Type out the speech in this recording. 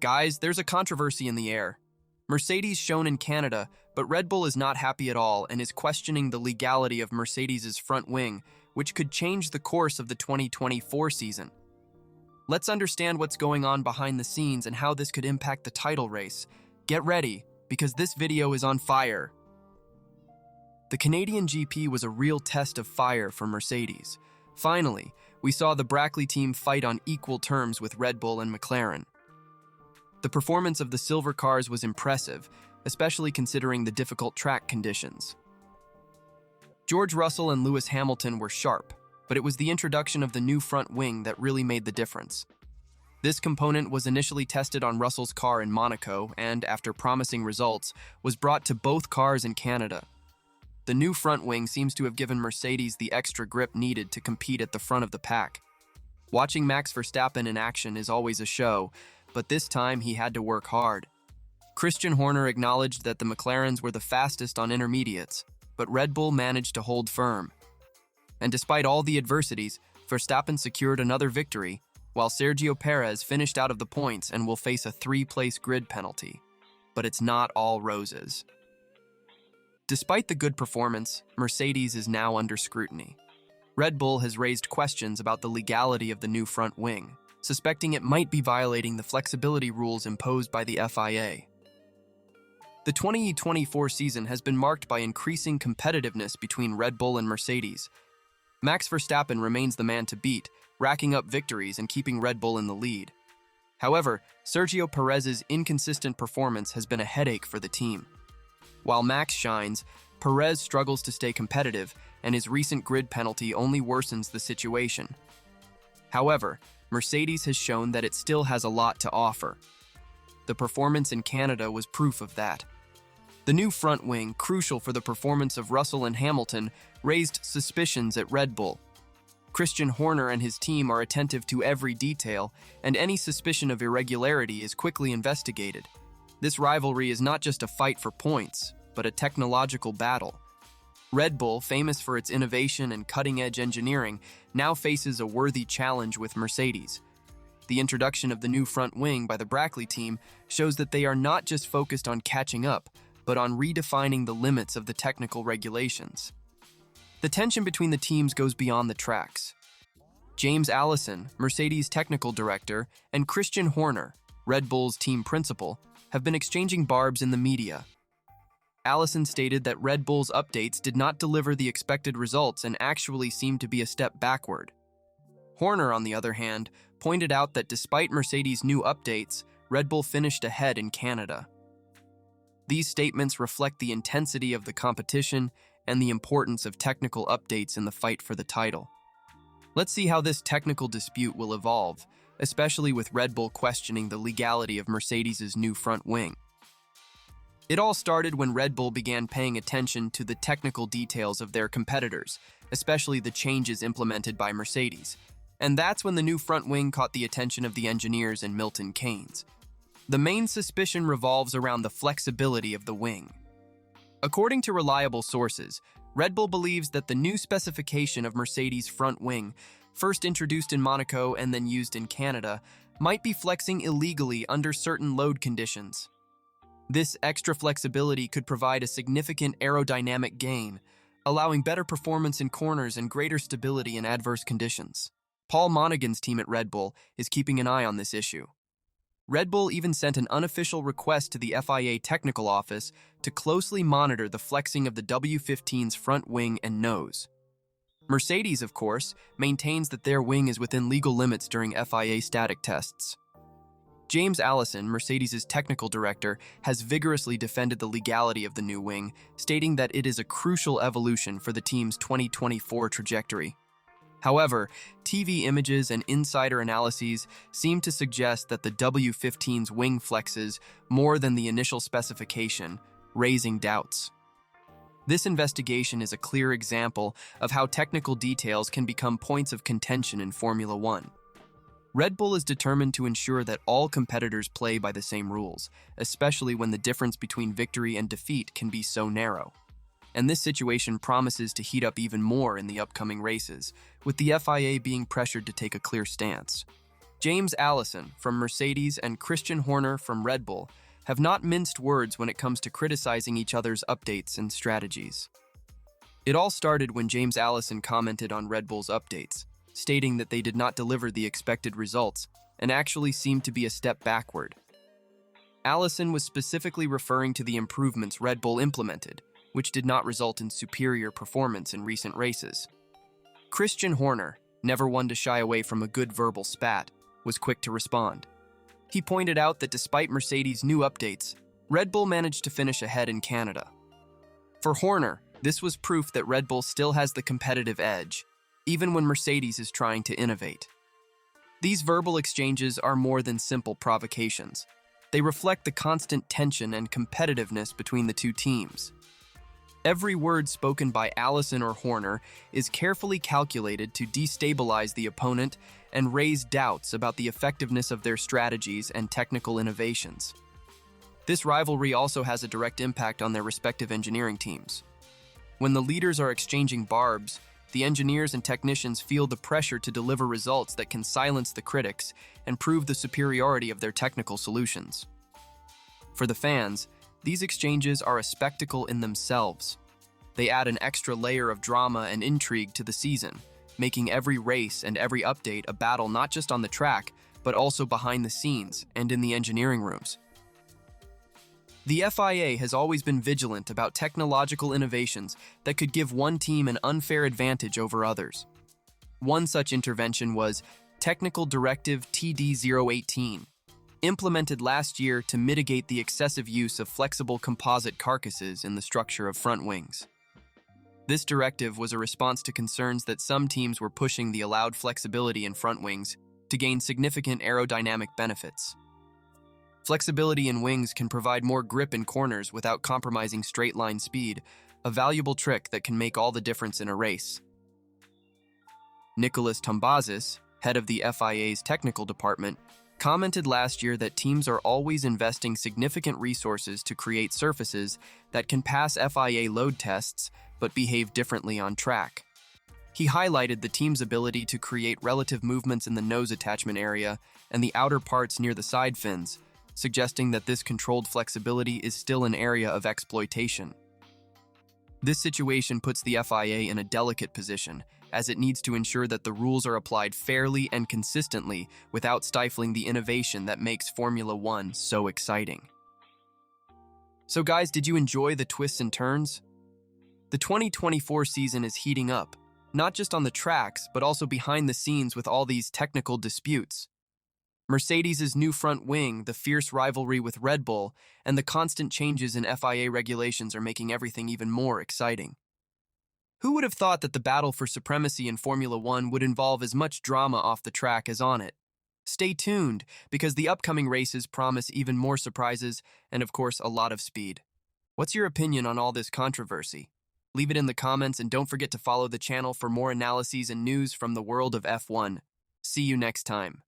Guys, there's a controversy in the air. Mercedes shown in Canada, but Red Bull is not happy at all and is questioning the legality of Mercedes' front wing, which could change the course of the 2024 season. Let's understand what's going on behind the scenes and how this could impact the title race. Get ready, because this video is on fire. The Canadian GP was a real test of fire for Mercedes. Finally, we saw the Brackley team fight on equal terms with Red Bull and McLaren. The performance of the silver cars was impressive, especially considering the difficult track conditions. George Russell and Lewis Hamilton were sharp, but it was the introduction of the new front wing that really made the difference. This component was initially tested on Russell's car in Monaco and, after promising results, was brought to both cars in Canada. The new front wing seems to have given Mercedes the extra grip needed to compete at the front of the pack. Watching Max Verstappen in action is always a show, but this time he had to work hard. Christian Horner acknowledged that the McLarens were the fastest on intermediates, but Red Bull managed to hold firm. And despite all the adversities, Verstappen secured another victory, while Sergio Perez finished out of the points and will face a 3-place grid penalty. But it's not all roses. Despite the good performance, Mercedes is now under scrutiny. Red Bull has raised questions about the legality of the new front wing, suspecting it might be violating the flexibility rules imposed by the FIA. The 2024 season has been marked by increasing competitiveness between Red Bull and Mercedes. Max Verstappen remains the man to beat, racking up victories and keeping Red Bull in the lead. However, Sergio Perez's inconsistent performance has been a headache for the team. While Max shines, Perez struggles to stay competitive, and his recent grid penalty only worsens the situation. However, Mercedes has shown that it still has a lot to offer. The performance in Canada was proof of that. The new front wing, crucial for the performance of Russell and Hamilton, raised suspicions at Red Bull. Christian Horner and his team are attentive to every detail, and any suspicion of irregularity is quickly investigated. This rivalry is not just a fight for points, but a technological battle. Red Bull, famous for its innovation and cutting-edge engineering, now faces a worthy challenge with Mercedes. The introduction of the new front wing by the Brackley team shows that they are not just focused on catching up, but on redefining the limits of the technical regulations. The tension between the teams goes beyond the tracks. James Allison, Mercedes' technical director, and Christian Horner, Red Bull's team principal, have been exchanging barbs in the media. Allison stated that Red Bull's updates did not deliver the expected results and actually seemed to be a step backward. Horner, on the other hand, pointed out that despite Mercedes' new updates, Red Bull finished ahead in Canada. These statements reflect the intensity of the competition and the importance of technical updates in the fight for the title. Let's see how this technical dispute will evolve, especially with Red Bull questioning the legality of Mercedes' new front wing. It all started when Red Bull began paying attention to the technical details of their competitors, especially the changes implemented by Mercedes. And that's when the new front wing caught the attention of the engineers and Milton Keynes. The main suspicion revolves around the flexibility of the wing. According to reliable sources, Red Bull believes that the new specification of Mercedes' front wing, first introduced in Monaco and then used in Canada, might be flexing illegally under certain load conditions. This extra flexibility could provide a significant aerodynamic gain, allowing better performance in corners and greater stability in adverse conditions. Paul Monaghan's team at Red Bull is keeping an eye on this issue. Red Bull even sent an unofficial request to the FIA technical office to closely monitor the flexing of the W15's front wing and nose. Mercedes, of course, maintains that their wing is within legal limits during FIA static tests. James Allison, Mercedes' technical director, has vigorously defended the legality of the new wing, stating that it is a crucial evolution for the team's 2024 trajectory. However, TV images and insider analyses seem to suggest that the W15's wing flexes more than the initial specification, raising doubts. This investigation is a clear example of how technical details can become points of contention in Formula One. Red Bull is determined to ensure that all competitors play by the same rules, especially when the difference between victory and defeat can be so narrow. And this situation promises to heat up even more in the upcoming races, with the FIA being pressured to take a clear stance. James Allison from Mercedes and Christian Horner from Red Bull have not minced words when it comes to criticizing each other's updates and strategies. It all started when James Allison commented on Red Bull's updates, stating that they did not deliver the expected results and actually seemed to be a step backward. Allison was specifically referring to the improvements Red Bull implemented, which did not result in superior performance in recent races. Christian Horner, never one to shy away from a good verbal spat, was quick to respond. He pointed out that despite Mercedes' new updates, Red Bull managed to finish ahead in Canada. For Horner, this was proof that Red Bull still has the competitive edge, even when Mercedes is trying to innovate. These verbal exchanges are more than simple provocations. They reflect the constant tension and competitiveness between the two teams. Every word spoken by Allison or Horner is carefully calculated to destabilize the opponent and raise doubts about the effectiveness of their strategies and technical innovations. This rivalry also has a direct impact on their respective engineering teams. When the leaders are exchanging barbs, the engineers and technicians feel the pressure to deliver results that can silence the critics and prove the superiority of their technical solutions. For the fans, these exchanges are a spectacle in themselves. They add an extra layer of drama and intrigue to the season, making every race and every update a battle not just on the track, but also behind the scenes and in the engineering rooms. The FIA has always been vigilant about technological innovations that could give one team an unfair advantage over others. One such intervention was Technical Directive TD018, implemented last year to mitigate the excessive use of flexible composite carcasses in the structure of front wings. This directive was a response to concerns that some teams were pushing the allowed flexibility in front wings to gain significant aerodynamic benefits. Flexibility in wings can provide more grip in corners without compromising straight-line speed, a valuable trick that can make all the difference in a race. Nicholas Tombazis, head of the FIA's technical department, commented last year that teams are always investing significant resources to create surfaces that can pass FIA load tests but behave differently on track. He highlighted the team's ability to create relative movements in the nose attachment area and the outer parts near the side fins, suggesting that this controlled flexibility is still an area of exploitation. This situation puts the FIA in a delicate position, as it needs to ensure that the rules are applied fairly and consistently without stifling the innovation that makes Formula One so exciting. So guys, did you enjoy the twists and turns? The 2024 season is heating up, not just on the tracks, but also behind the scenes with all these technical disputes. Mercedes' new front wing, the fierce rivalry with Red Bull, and the constant changes in FIA regulations are making everything even more exciting. Who would have thought that the battle for supremacy in Formula One would involve as much drama off the track as on it? Stay tuned, because the upcoming races promise even more surprises and, of course, a lot of speed. What's your opinion on all this controversy? Leave it in the comments and don't forget to follow the channel for more analyses and news from the world of F1. See you next time.